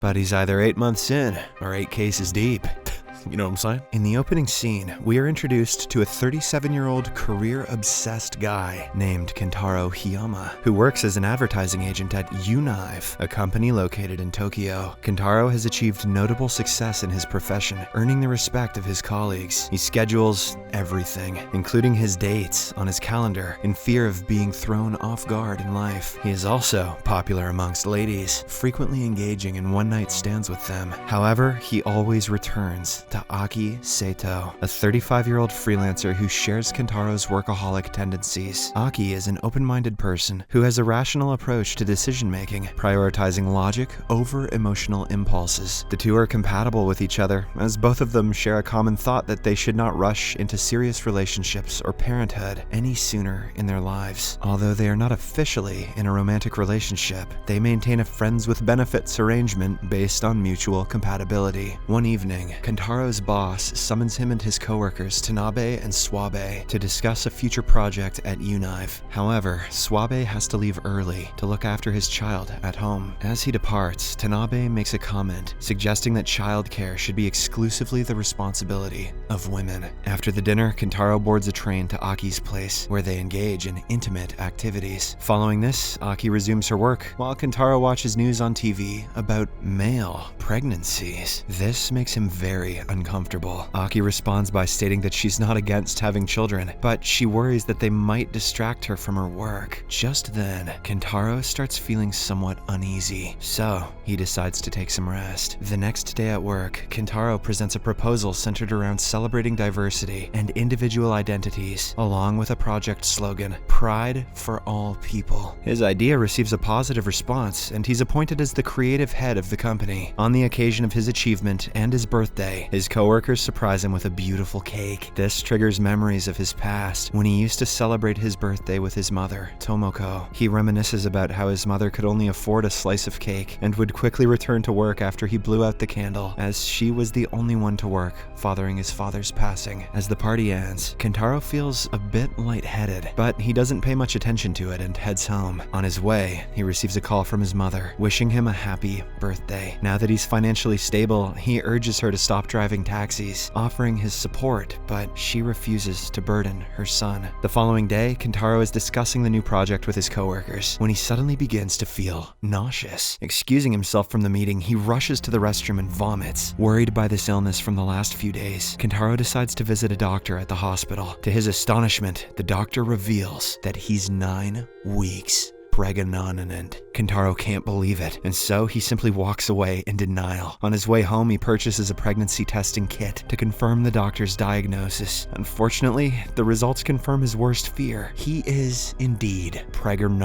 But he's either 8 months in or 8 cases deep. You know what I'm saying? In the opening scene, we are introduced to a 37-year-old career-obsessed guy named Kentaro Hiyama, who works as an advertising agent at Unive, a company located in Tokyo. Kentaro has achieved notable success in his profession, earning the respect of his colleagues. He schedules everything, including his dates, on his calendar, in fear of being thrown off guard in life. He is also popular amongst ladies, frequently engaging in one-night stands with them. However, he always returns to Aki Sato, a 35-year-old freelancer who shares Kentaro's workaholic tendencies. Aki is an open-minded person who has a rational approach to decision-making, prioritizing logic over emotional impulses. The two are compatible with each other, as both of them share a common thought that they should not rush into serious relationships or parenthood any sooner in their lives. Although they are not officially in a romantic relationship, they maintain a friends with benefits arrangement based on mutual compatibility. One evening, Kentaro's boss summons him and his coworkers Tanabe and Swabe to discuss a future project at Unive. However, Swabe has to leave early to look after his child at home. As he departs, Tanabe makes a comment suggesting that childcare should be exclusively the responsibility of women. After the dinner, Kentaro boards a train to Aki's place, where they engage in intimate activities. Following this, Aki resumes her work, while Kentaro watches news on TV about male pregnancies. This makes him very uncomfortable. Aki responds by stating that she's not against having children, but she worries that they might distract her from her work. Just then, Kentaro starts feeling somewhat uneasy, so he decides to take some rest. The next day at work, Kentaro presents a proposal centered around celebrating diversity and individual identities, along with a project slogan, Pride for All People. His idea receives a positive response, and he's appointed as the creative head of the company. On the occasion of his achievement and his birthday, his coworkers surprise him with a beautiful cake. This triggers memories of his past, when he used to celebrate his birthday with his mother, Tomoko. He reminisces about how his mother could only afford a slice of cake and would quickly return to work after he blew out the candle, as she was the only one to work, following his father's passing. As the party ends, Kentaro feels a bit lightheaded, but he doesn't pay much attention to it and heads home. On his way, he receives a call from his mother, wishing him a happy birthday. Now that he's financially stable, he urges her to stop driving taxis, offering his support, but she refuses to burden her son. The following day, Kentaro is discussing the new project with his coworkers when he suddenly begins to feel nauseous. Excusing himself from the meeting, he rushes to the restroom and vomits. Worried by this illness from the last few days, Kentaro decides to visit a doctor at the hospital. To his astonishment, the doctor reveals that he's 9 weeks pregnant. Kentaro can't believe it, and so he simply walks away in denial. On his way home, he purchases a pregnancy testing kit to confirm the doctor's diagnosis. Unfortunately, the results confirm his worst fear. He is indeed pregnant.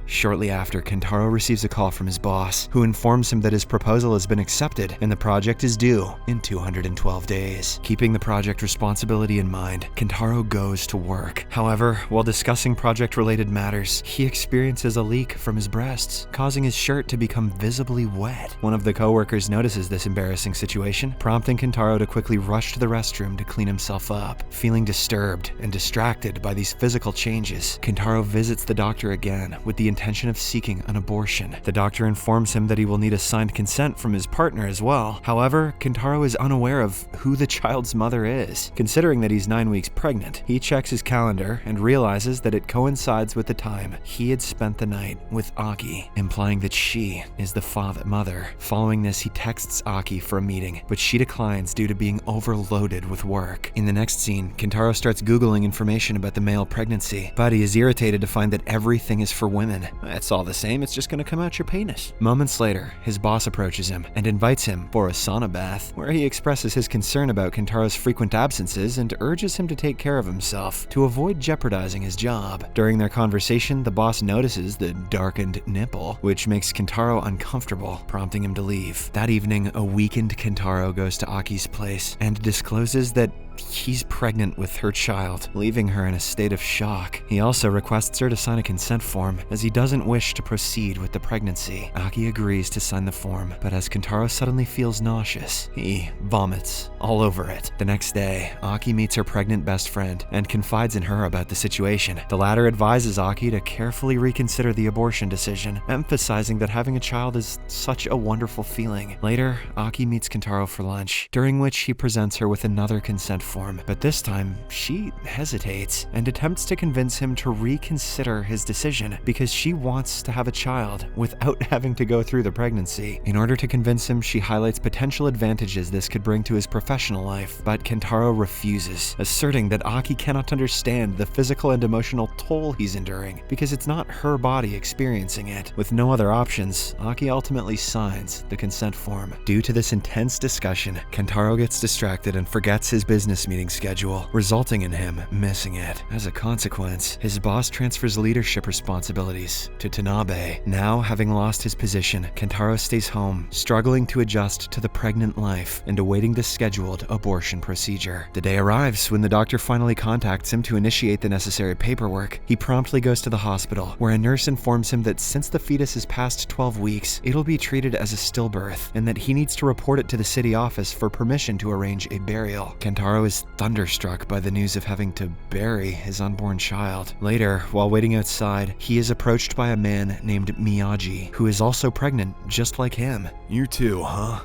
Shortly after, Kentaro receives a call from his boss, who informs him that his proposal has been accepted and the project is due in 212 days. Keeping the project responsibility in mind, Kentaro goes to work. However, while discussing project-related matters, he experiences a leak from his breasts, causing his shirt to become visibly wet. One of the coworkers notices this embarrassing situation, prompting Kentaro to quickly rush to the restroom to clean himself up. Feeling disturbed and distracted by these physical changes, Kentaro visits the doctor again with the intention of seeking an abortion. The doctor informs him that he will need a signed consent from his partner as well. However, Kentaro is unaware of who the child's mother is. Considering that he's 9 weeks pregnant, he checks his calendar and realizes that it coincides with the time he had spent the night with Aki, implying that she is the mother. Following this, he texts Aki for a meeting, but she declines due to being overloaded with work. In the next scene, Kentaro starts Googling information about the male pregnancy, but he is irritated to find that everything is for women. It's all the same, it's just gonna come out your penis. Moments later, his boss approaches him and invites him for a sauna bath, where he expresses his concern about Kentaro's frequent absences and urges him to take care of himself to avoid jeopardizing his job. During their conversation, the boss notices the darkened nipple, which makes Kentaro uncomfortable, prompting him to leave. That evening, a weakened Kentaro goes to Aki's place and discloses that he's pregnant with her child, leaving her in a state of shock. He also requests her to sign a consent form, as he doesn't wish to proceed with the pregnancy. Aki agrees to sign the form, but as Kentaro suddenly feels nauseous, he vomits all over it. The next day, Aki meets her pregnant best friend and confides in her about the situation. The latter advises Aki to carefully reconsider the abortion decision, emphasizing that having a child is such a wonderful feeling. Later, Aki meets Kentaro for lunch, during which he presents her with another consent form, but this time, she hesitates and attempts to convince him to reconsider his decision because she wants to have a child without having to go through the pregnancy. In order to convince him, she highlights potential advantages this could bring to his professional life, but Kentaro refuses, asserting that Aki cannot understand the physical and emotional toll he's enduring because it's not her body experiencing it. With no other options, Aki ultimately signs the consent form. Due to this intense discussion, Kentaro gets distracted and forgets his business meeting schedule, resulting in him missing it. As a consequence, his boss transfers leadership responsibilities to Tanabe. Now, having lost his position, Kentaro stays home, struggling to adjust to the pregnant life and awaiting the scheduled abortion procedure. The day arrives when the doctor finally contacts him to initiate the necessary paperwork. He promptly goes to the hospital, where a nurse informs him that since the fetus is past 12 weeks, it'll be treated as a stillbirth, and that he needs to report it to the city office for permission to arrange a burial. Kentaro is thunderstruck by the news of having to bury his unborn child. Later, while waiting outside, he is approached by a man named Miyagi, who is also pregnant just like him. You too, huh?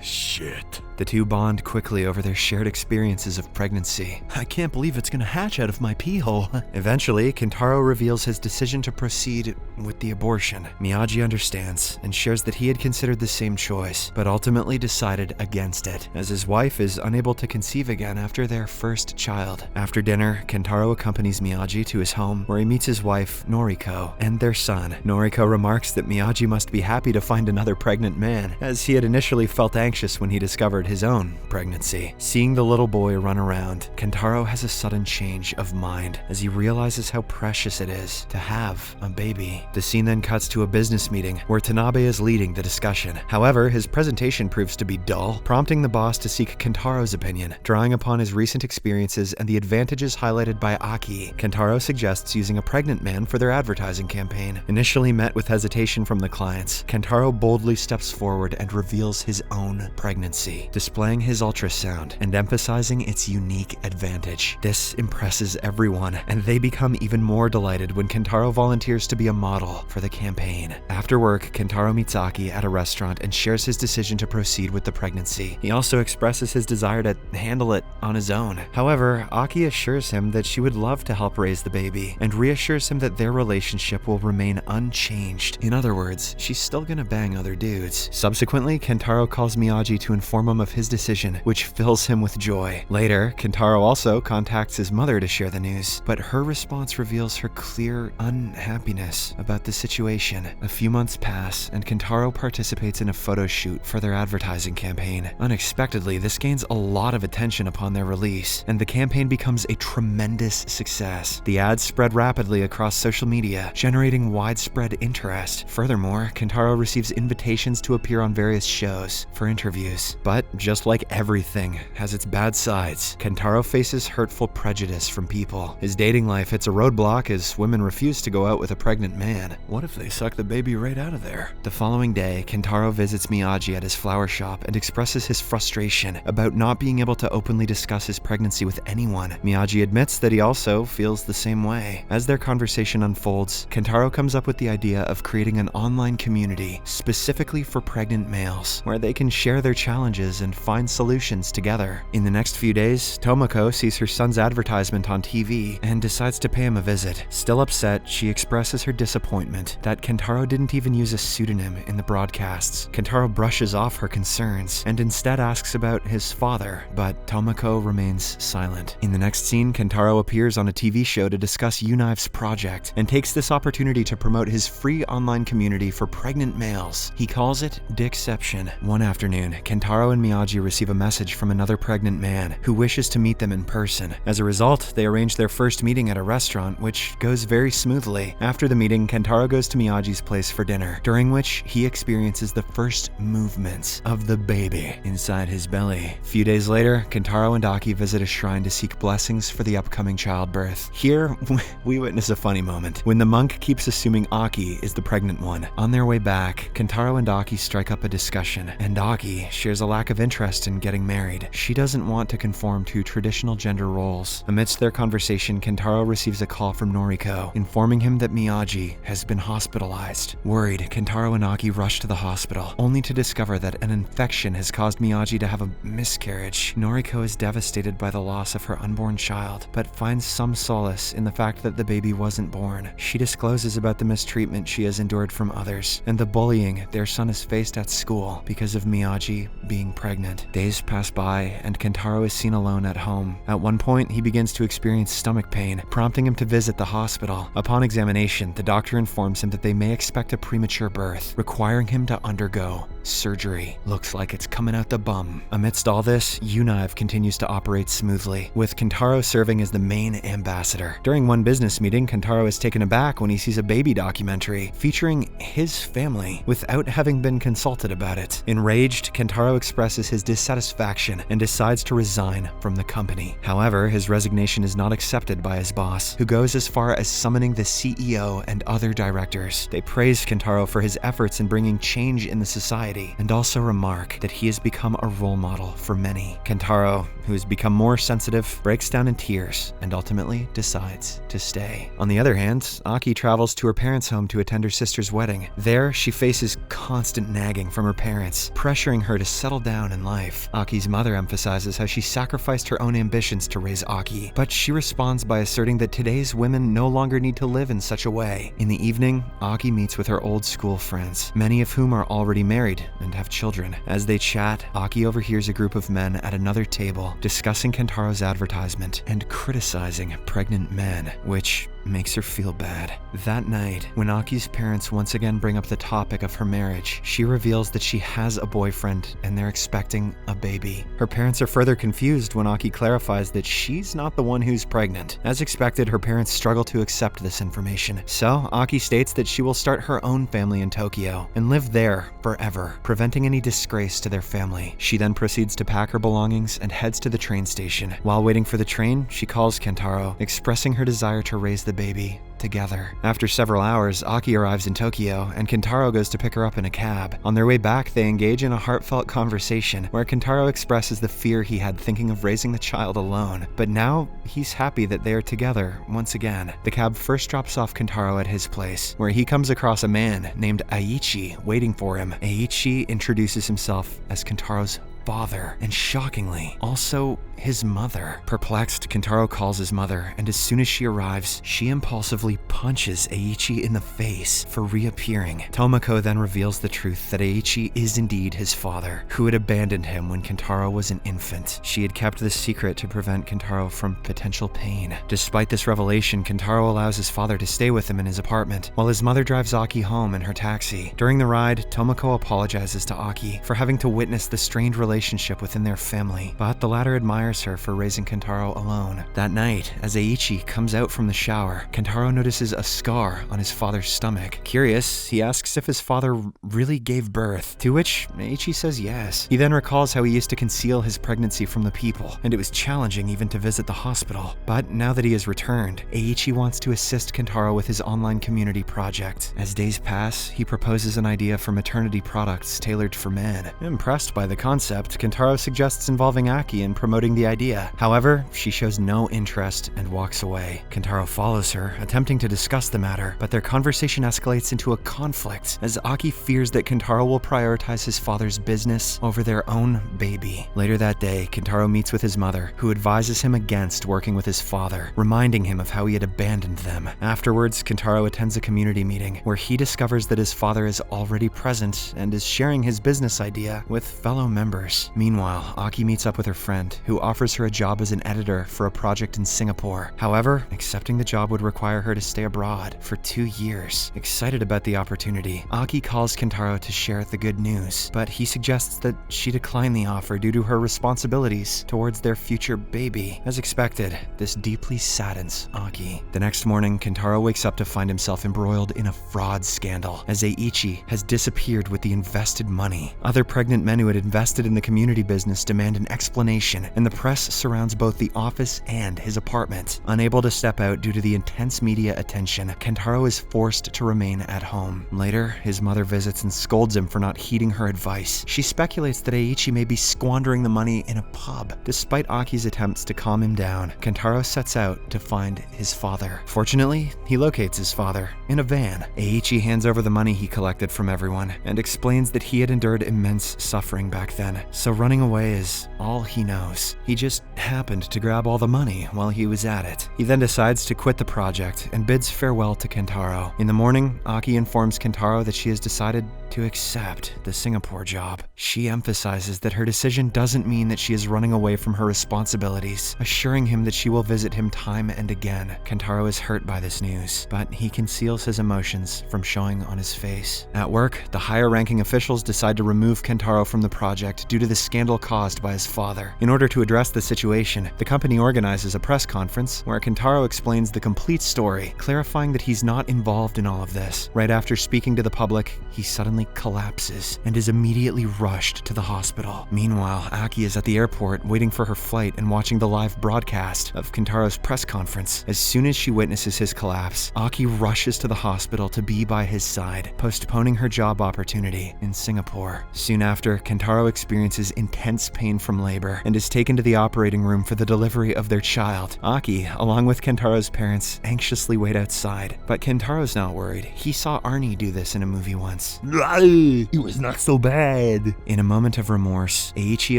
Shit. The two bond quickly over their shared experiences of pregnancy. I can't believe it's gonna hatch out of my pee hole. Eventually, Kentaro reveals his decision to proceed with the abortion. Miyagi understands and shares that he had considered the same choice, but ultimately decided against it, as his wife is unable to conceive again after their first child. After dinner, Kentaro accompanies Miyagi to his home, where he meets his wife, Noriko, and their son. Noriko remarks that Miyagi must be happy to find another pregnant man, as he had initially felt anxious when he discovered his own pregnancy. Seeing the little boy run around, Kentaro has a sudden change of mind as he realizes how precious it is to have a baby. The scene then cuts to a business meeting where Tanabe is leading the discussion. However, his presentation proves to be dull, prompting the boss to seek Kentaro's opinion. Drawing upon his recent experiences and the advantages highlighted by Aki, Kentaro suggests using a pregnant man for their advertising campaign. Initially met with hesitation from the clients, Kentaro boldly steps forward and reveals his own pregnancy, displaying his ultrasound and emphasizing its unique advantage. This impresses everyone, and they become even more delighted when Kentaro volunteers to be a model for the campaign. After work, Kentaro meets Aki at a restaurant and shares his decision to proceed with the pregnancy. He also expresses his desire to handle it on his own. However, Aki assures him that she would love to help raise the baby, and reassures him that their relationship will remain unchanged. In other words, she's still gonna bang other dudes. Subsequently, Kentaro calls Miyagi to inform him of his decision, which fills him with joy. Later, Kentaro also contacts his mother to share the news, but her response reveals her clear unhappiness about the situation. A few months pass, and Kentaro participates in a photo shoot for their advertising campaign. Unexpectedly, this gains a lot of attention upon their release, and the campaign becomes a tremendous success. The ads spread rapidly across social media, generating widespread interest. Furthermore, Kentaro receives invitations to appear on various shows for interviews. But just like everything has its bad sides, Kentaro faces hurtful prejudice from people. His dating life hits a roadblock as women refuse to go out with a pregnant man. What if they suck the baby right out of there? The following day, Kentaro visits Miyagi at his flower shop and expresses his frustration about not being able to openly discuss his pregnancy with anyone. Miyagi admits that he also feels the same way. As their conversation unfolds, Kentaro comes up with the idea of creating an online community specifically for pregnant males, where they can share their challenges and find solutions together. In the next few days, Tomoko sees her son's advertisement on TV and decides to pay him a visit. Still upset, she expresses her disappointment that Kentaro didn't even use a pseudonym in the broadcasts. Kentaro brushes off her concerns and instead asks about his father, but Tomoko remains silent. In the next scene, Kentaro appears on a TV show to discuss Unife's project and takes this opportunity to promote his free online community for pregnant males. He calls it Dickception. One afternoon, Kentaro and Miyagi receive a message from another pregnant man who wishes to meet them in person. As a result, they arrange their first meeting at a restaurant, which goes very smoothly. After the meeting, Kentaro goes to Miyagi's place for dinner, during which he experiences the first movements of the baby inside his belly. A few days later, Kentaro and Aki visit a shrine to seek blessings for the upcoming childbirth. Here, we witness a funny moment when the monk keeps assuming Aki is the pregnant one. On their way back, Kentaro and Aki strike up a discussion, and Aki shares a lack of interest in getting married. She doesn't want to conform to traditional gender roles. Amidst their conversation, Kentaro receives a call from Noriko, informing him that Miyagi has been hospitalized. Worried, Kentaro and Aki rush to the hospital, only to discover that an infection has caused Miyagi to have a miscarriage. Noriko is devastated by the loss of her unborn child, but finds some solace in the fact that the baby wasn't born. She discloses about the mistreatment she has endured from others, and the bullying their son has faced at school because of Miyagi being pregnant. Days pass by, and Kentaro is seen alone at home. At one point, he begins to experience stomach pain, prompting him to visit the hospital. Upon examination, the doctor informs him that they may expect a premature birth, requiring him to undergo surgery. Looks like it's coming out the bum. Amidst all this, Unive continues to operate smoothly, with Kentaro serving as the main ambassador. During one business meeting, Kentaro is taken aback when he sees a baby documentary featuring his family without having been consulted about it. Enraged, Kentaro expresses his dissatisfaction and decides to resign from the company. However, his resignation is not accepted by his boss, who goes as far as summoning the CEO and other directors. They praise Kentaro for his efforts in bringing change in the society, and also remark that he has become a role model for many. Kentaro, who has become more sensitive, breaks down in tears and ultimately decides to stay. On the other hand, Aki travels to her parents' home to attend her sister's wedding. There, she faces constant nagging from her parents, pressuring her to settle down in life. Aki's mother emphasizes how she sacrificed her own ambitions to raise Aki, but she responds by asserting that today's women no longer need to live in such a way. In the evening, Aki meets with her old school friends, many of whom are already married and have children. As they chat, Aki overhears a group of men at another table discussing Kentaro's advertisement and criticizing pregnant men, which makes her feel bad. That night, when Aki's parents once again bring up the topic of her marriage, she reveals that she has a boyfriend and they're expecting a baby. Her parents are further confused when Aki clarifies that she's not the one who's pregnant. As expected, her parents struggle to accept this information, so Aki states that she will start her own family in Tokyo and live there forever, preventing any disgrace to their family. She then proceeds to pack her belongings and heads to the train station. While waiting for the train, she calls Kentaro, expressing her desire to raise the baby together. After several hours, Aki arrives in Tokyo, and Kentaro goes to pick her up in a cab. On their way back, they engage in a heartfelt conversation where Kentaro expresses the fear he had thinking of raising the child alone, but now he's happy that they are together once again. The cab first drops off Kentaro at his place, where he comes across a man named Aichi waiting for him. Aichi introduces himself as Kentaro's father, and shockingly, also his mother. Perplexed, Kentaro calls his mother, and as soon as she arrives, she impulsively punches Aichi in the face for reappearing. Tomoko then reveals the truth that Aichi is indeed his father, who had abandoned him when Kentaro was an infant. She had kept this secret to prevent Kentaro from potential pain. Despite this revelation, Kentaro allows his father to stay with him in his apartment, while his mother drives Aki home in her taxi. During the ride, Tomoko apologizes to Aki for having to witness the strained relationship within their family, but the latter admires her for raising Kentaro alone. That night, as Aichi comes out from the shower, Kentaro notices a scar on his father's stomach. Curious, he asks if his father really gave birth, to which Aichi says yes. He then recalls how he used to conceal his pregnancy from the people, and it was challenging even to visit the hospital. But now that he has returned, Aichi wants to assist Kentaro with his online community project. As days pass, he proposes an idea for maternity products tailored for men. Impressed by the concept, Kentaro suggests involving Aki in promoting the idea. However, she shows no interest and walks away. Kentaro follows her, attempting to discuss the matter, but their conversation escalates into a conflict as Aki fears that Kentaro will prioritize his father's business over their own baby. Later that day, Kentaro meets with his mother, who advises him against working with his father, reminding him of how he had abandoned them. Afterwards, Kentaro attends a community meeting where he discovers that his father is already present and is sharing his business idea with fellow members. years. Meanwhile, Aki meets up with her friend, who offers her a job as an editor for a project in Singapore. However, accepting the job would require her to stay abroad for 2 years. Excited about the opportunity, Aki calls Kentaro to share the good news, but he suggests that she decline the offer due to her responsibilities towards their future baby. As expected, this deeply saddens Aki. The next morning, Kentaro wakes up to find himself embroiled in a fraud scandal, as Eiichi has disappeared with the invested money. Other pregnant men who had invested in the community business demand an explanation, and the press surrounds both the office and his apartment. Unable to step out due to the intense media attention, Kentaro is forced to remain at home. Later, his mother visits and scolds him for not heeding her advice. She speculates that Eiichi may be squandering the money in a pub. Despite Aki's attempts to calm him down, Kentaro sets out to find his father. Fortunately, he locates his father in a van. Eiichi hands over the money he collected from everyone and explains that he had endured immense suffering back then, so running away is all he knows. He just happened to grab all the money while he was at it. He then decides to quit the project and bids farewell to Kentaro. In the morning, Aki informs Kentaro that she has decided to accept the Singapore job. She emphasizes that her decision doesn't mean that she is running away from her responsibilities, assuring him that she will visit him time and again. Kentaro is hurt by this news, but he conceals his emotions from showing on his face. At work, the higher-ranking officials decide to remove Kentaro from the project due to the scandal caused by his father. In order to address the situation, the company organizes a press conference where Kentaro explains the complete story, clarifying that he's not involved in all of this. Right after speaking to the public, he suddenly collapses and is immediately rushed to the hospital. Meanwhile, Aki is at the airport waiting for her flight and watching the live broadcast of Kentaro's press conference. As soon as she witnesses his collapse, Aki rushes to the hospital to be by his side, postponing her job opportunity in Singapore. Soon after, Kentaro experiences intense pain from labor and is taken to the operating room for the delivery of their child. Aki, along with Kentaro's parents, anxiously wait outside, but Kentaro's not worried. He saw Arnie do this in a movie once. It was not so bad. In a moment of remorse, Eiichi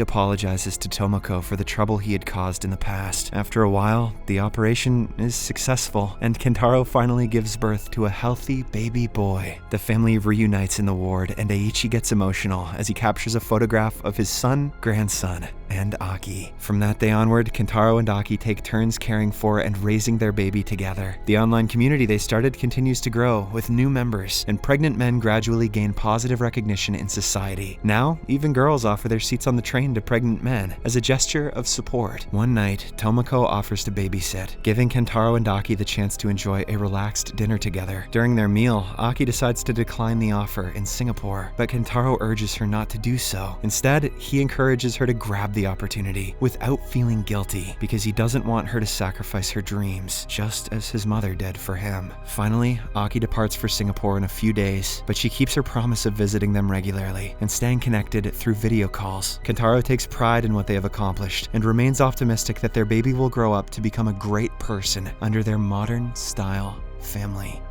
apologizes to Tomoko for the trouble he had caused in the past. After a while, the operation is successful, and Kentaro finally gives birth to a healthy baby boy. The family reunites in the ward, and Eiichi gets emotional as he captures a photograph of his son, grandson, and Aki. From that day onward, Kentaro and Aki take turns caring for and raising their baby together. The online community they started continues to grow, with new members, and pregnant men gradually gain positive recognition in society. Now, even girls offer their seats on the train to pregnant men as a gesture of support. One night, Tomoko offers to babysit, giving Kentaro and Aki the chance to enjoy a relaxed dinner together. During their meal, Aki decides to decline the offer in Singapore, but Kentaro urges her not to do so. Instead, he encourages her to grab the opportunity without feeling guilty, because he doesn't want her to sacrifice her dreams, just as his mother did for him. Finally, Aki departs for Singapore in a few days, but she keeps her promise of visiting them regularly and staying connected through video calls. Kentaro takes pride in what they have accomplished and remains optimistic that their baby will grow up to become a great person under their modern-style family.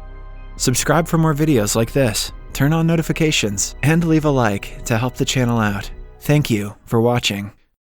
Subscribe for more videos like this, turn on notifications, and leave a like to help the channel out. Thank you for watching.